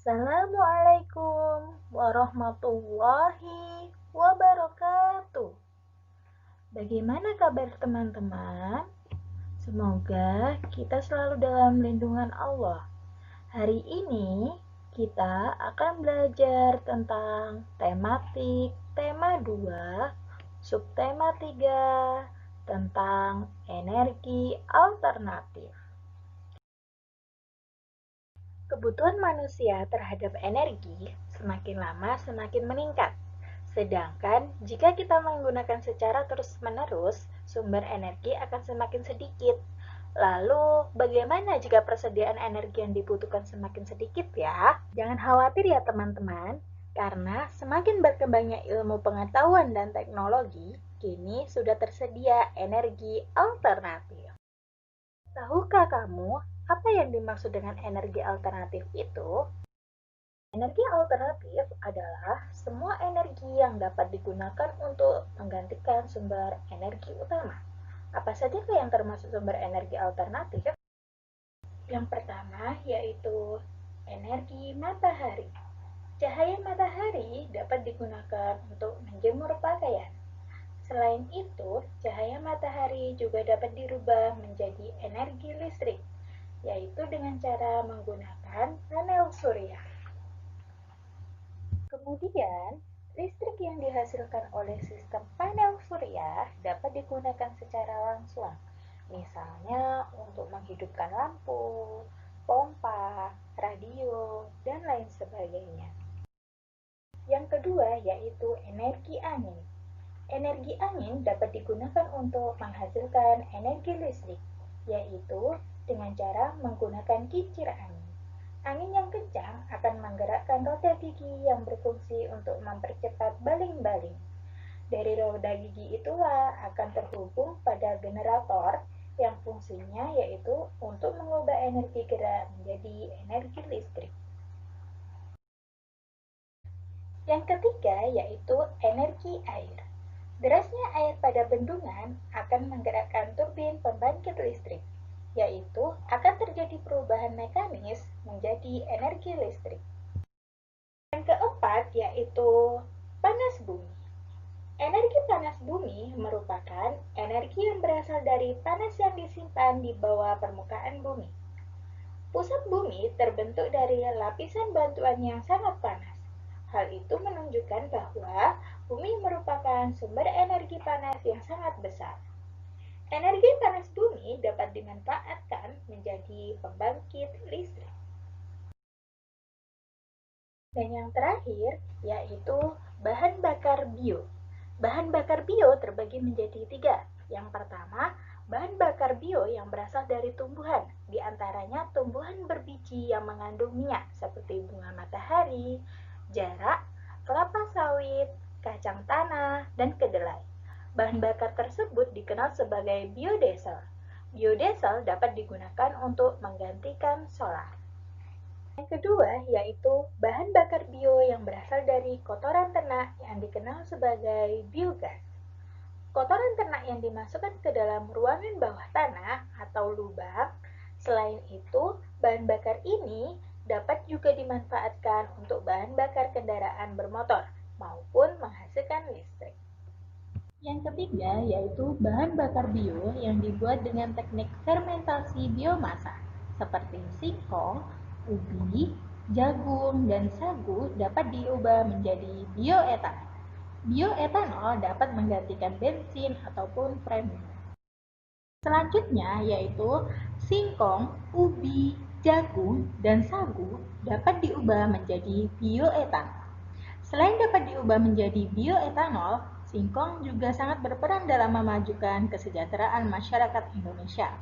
Assalamualaikum warahmatullahi wabarakatuh. Bagaimana kabar teman-teman? Semoga kita selalu dalam lindungan Allah. Hari ini kita akan belajar tentang tematik tema 2, subtema 3 tentang energi alternatif. Kebutuhan manusia terhadap energi semakin lama semakin meningkat. Sedangkan jika kita menggunakan secara terus-menerus, sumber energi akan semakin sedikit. Lalu, bagaimana jika persediaan energi yang dibutuhkan semakin sedikit ya? Jangan khawatir ya teman-teman, karena semakin berkembangnya ilmu pengetahuan dan teknologi, kini sudah tersedia energi alternatif. Tahukah kamu apa yang dimaksud dengan energi alternatif itu? Energi alternatif adalah semua energi yang dapat digunakan untuk menggantikan sumber energi utama. Apa saja yang termasuk sumber energi alternatif? Yang pertama yaitu energi matahari. Cahaya matahari dapat digunakan untuk menjemur pakaian. Selain itu, cahaya matahari juga dapat dirubah menjadi energi listrik, yaitu dengan cara menggunakan panel surya. Kemudian, listrik yang dihasilkan oleh sistem panel surya dapat digunakan secara langsung, misalnya untuk menghidupkan lampu, pompa, radio, dan lain sebagainya. Yang kedua yaitu energi angin. Energi angin dapat digunakan untuk menghasilkan energi listrik, yaitu dengan cara menggunakan kincir angin. Angin yang kencang akan menggerakkan roda gigi yang berfungsi untuk mempercepat baling-baling. Dari roda gigi itulah akan terhubung pada generator yang fungsinya yaitu untuk mengubah energi gerak menjadi energi listrik. Yang ketiga yaitu energi air. Derasnya air pada bendungan akan menggerakkan turbin pembangkit listrik, yaitu akan terjadi perubahan mekanis menjadi energi listrik. Yang keempat yaitu panas bumi. Energi panas bumi merupakan energi yang berasal dari panas yang disimpan di bawah permukaan bumi. Pusat bumi terbentuk dari lapisan batuan yang sangat panas. Hal itu menunjukkan bahwa bumi merupakan sumber energi panas yang sangat besar. Energi panas bumi dapat dimanfaatkan menjadi pembangkit listrik. Dan yang terakhir yaitu bahan bakar bio. Bahan bakar bio terbagi menjadi 3. Yang pertama, bahan bakar bio yang berasal dari tumbuhan, di antaranya tumbuhan berbiji yang mengandung minyak seperti bunga matahari, jarak, kelapa sawit, kacang tanah, dan kedelai. Bahan bakar tersebut dikenal sebagai biodiesel. Biodiesel dapat digunakan untuk menggantikan solar. Yang kedua yaitu bahan bakar bio yang berasal dari kotoran ternak yang dikenal sebagai biogas. Kotoran ternak yang dimasukkan ke dalam ruangan bawah tanah atau lubang. Selain itu, bahan bakar ini dapat juga dimanfaatkan untuk bahan bakar kendaraan bermotor maupun menghasilkan listrik. Yang ketiga yaitu bahan bakar bio yang dibuat dengan teknik fermentasi biomasa seperti singkong, ubi, jagung, dan sagu dapat diubah menjadi bioetanol. Bioetanol dapat menggantikan bensin ataupun premium. Selanjutnya yaitu singkong, ubi, jagung, dan sagu dapat diubah menjadi bioetanol. Selain dapat diubah menjadi bioetanol, singkong juga sangat berperan dalam memajukan kesejahteraan masyarakat Indonesia.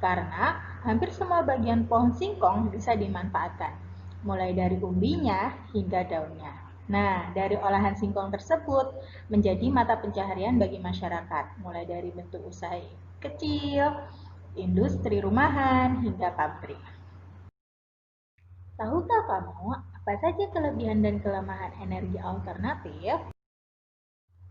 Karena hampir semua bagian pohon singkong bisa dimanfaatkan, mulai dari umbinya hingga daunnya. Nah, dari olahan singkong tersebut menjadi mata pencaharian bagi masyarakat, mulai dari bentuk usaha kecil, industri rumahan, hingga pabrik. Tahukah kamu apa saja kelebihan dan kelemahan energi alternatif?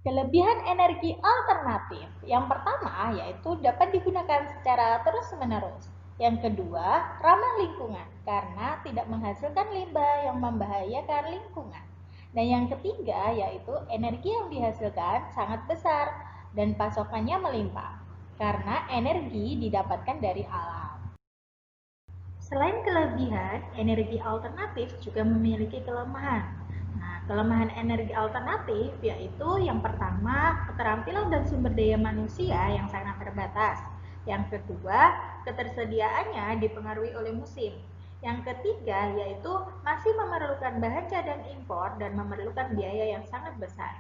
Kelebihan energi alternatif yang pertama yaitu dapat digunakan secara terus-menerus. Yang kedua, ramah lingkungan. karena tidak menghasilkan limbah yang membahayakan lingkungan. Dan yang ketiga yaitu energi yang dihasilkan sangat besar dan pasokannya melimpah karena energi didapatkan dari alam. Selain kelebihan, energi alternatif juga memiliki kelemahan. Nah, kelemahan energi alternatif yaitu yang pertama, keterampilan dan sumber daya manusia yang sangat terbatas. Yang kedua, ketersediaannya dipengaruhi oleh musim. Yang ketiga, yaitu masih memerlukan bahan cadang impor dan memerlukan biaya yang sangat besar.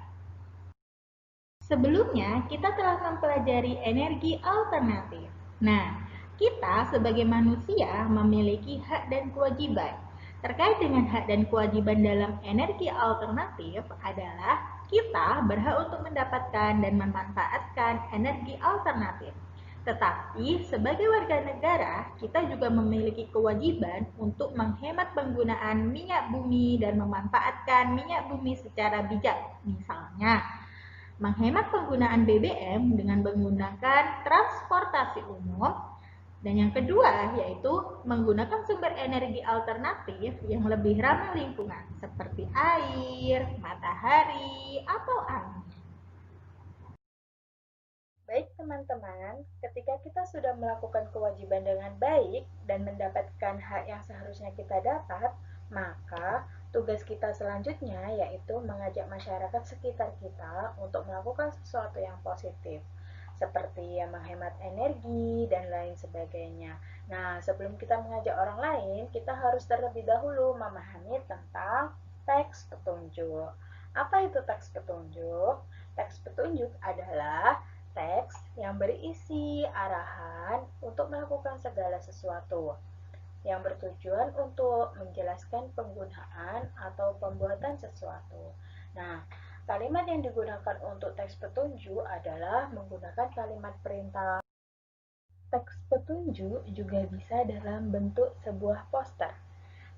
Sebelumnya, kita telah mempelajari energi alternatif. Nah, kita sebagai manusia memiliki hak dan kewajiban. Terkait dengan hak dan kewajiban dalam energi alternatif adalah kita berhak untuk mendapatkan dan memanfaatkan energi alternatif. Tetapi sebagai warga negara, kita juga memiliki kewajiban untuk menghemat penggunaan minyak bumi dan memanfaatkan minyak bumi secara bijak. Misalnya, menghemat penggunaan BBM dengan menggunakan transportasi umum. Dan yang kedua yaitu menggunakan sumber energi alternatif yang lebih ramah lingkungan seperti air, matahari, atau angin. Baik teman-teman, ketika kita sudah melakukan kewajiban dengan baik dan mendapatkan hak yang seharusnya kita dapat, maka tugas kita selanjutnya yaitu mengajak masyarakat sekitar kita untuk melakukan sesuatu yang positif, seperti menghemat energi dan lain sebagainya. Nah, sebelum kita mengajak orang lain, kita harus terlebih dahulu memahami tentang teks petunjuk. Apa itu teks petunjuk? Teks petunjuk adalah teks yang berisi arahan untuk melakukan segala sesuatu yang bertujuan untuk menjelaskan penggunaan atau pembuatan sesuatu. Nah, kalimat yang digunakan untuk teks petunjuk adalah menggunakan kalimat perintah. Teks petunjuk juga bisa dalam bentuk sebuah poster.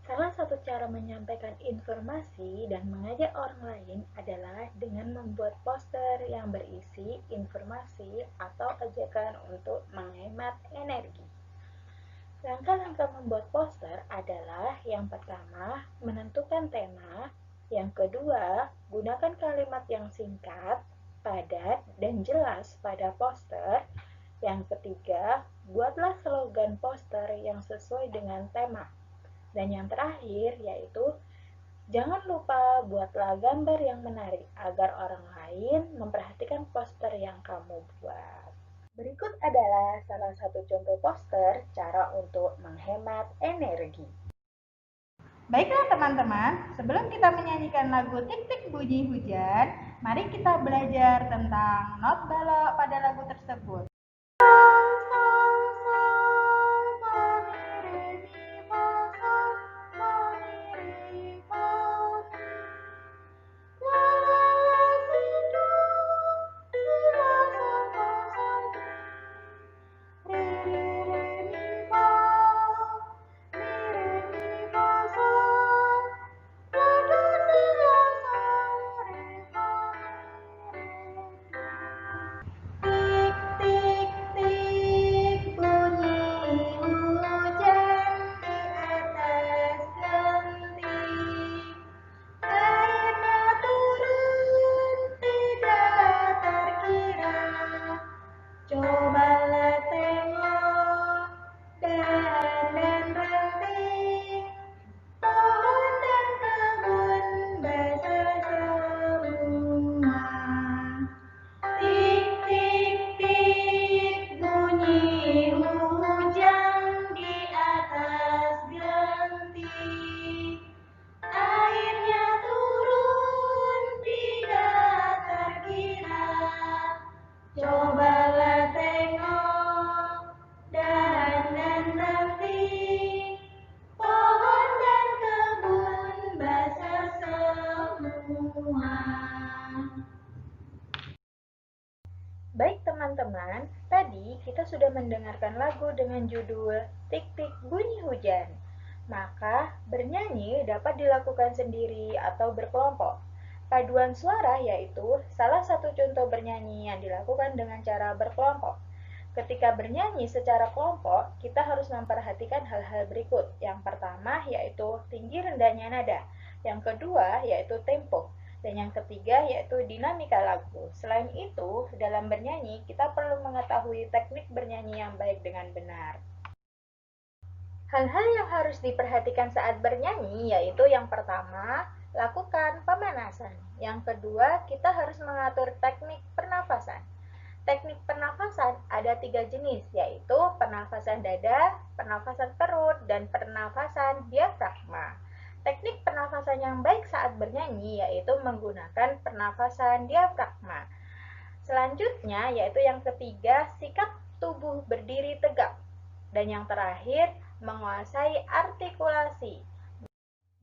Salah satu cara menyampaikan informasi dan mengajak orang lain adalah dengan membuat poster yang berisi informasi atau ajakan untuk menghemat energi. Langkah-langkah membuat poster adalah yang pertama, menentukan tema. Yang kedua, gunakan kalimat yang singkat, padat, dan jelas pada poster. Yang ketiga, buatlah slogan poster yang sesuai dengan tema. Dan yang terakhir yaitu jangan lupa buatlah gambar yang menarik agar orang lain memperhatikan poster yang kamu buat. Berikut adalah salah satu contoh poster cara untuk menghemat energi. Baiklah teman-teman, sebelum kita menyanyikan lagu Tik-Tik Bunyi Hujan, mari kita belajar tentang not balok pada lagu tersebut. Baik teman-teman, tadi kita sudah mendengarkan lagu dengan judul Tik-Tik Bunyi Hujan. Maka, bernyanyi dapat dilakukan sendiri atau berkelompok. Paduan suara yaitu salah satu contoh bernyanyi yang dilakukan dengan cara berkelompok. Ketika bernyanyi secara kelompok, kita harus memperhatikan hal-hal berikut. Yang pertama yaitu tinggi rendahnya nada. Yang kedua yaitu tempo. Dan yang ketiga yaitu dinamika lagu. Selain itu, dalam bernyanyi kita perlu mengetahui teknik bernyanyi yang baik dengan benar. Hal-hal yang harus diperhatikan saat bernyanyi yaitu yang pertama, lakukan pemanasan. Yang kedua, kita harus mengatur teknik pernafasan. Teknik pernafasan ada 3 jenis, yaitu pernafasan dada, pernafasan perut, dan pernafasan diafragma. Teknik pernafasan yang baik saat bernyanyi yaitu menggunakan pernafasan diafragma. Selanjutnya yaitu yang ketiga, sikap tubuh berdiri tegak. Dan yang terakhir, menguasai artikulasi.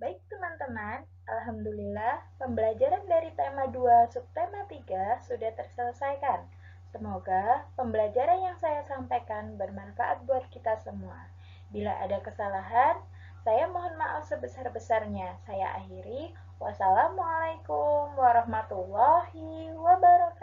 Baik teman-teman, alhamdulillah pembelajaran dari tema 2 subtema 3 sudah terselesaikan. Semoga pembelajaran yang saya sampaikan bermanfaat buat kita semua. Bila ada kesalahan, saya mohon maaf sebesar-besarnya. Saya akhiri. Wassalamualaikum warahmatullahi wabarakatuh.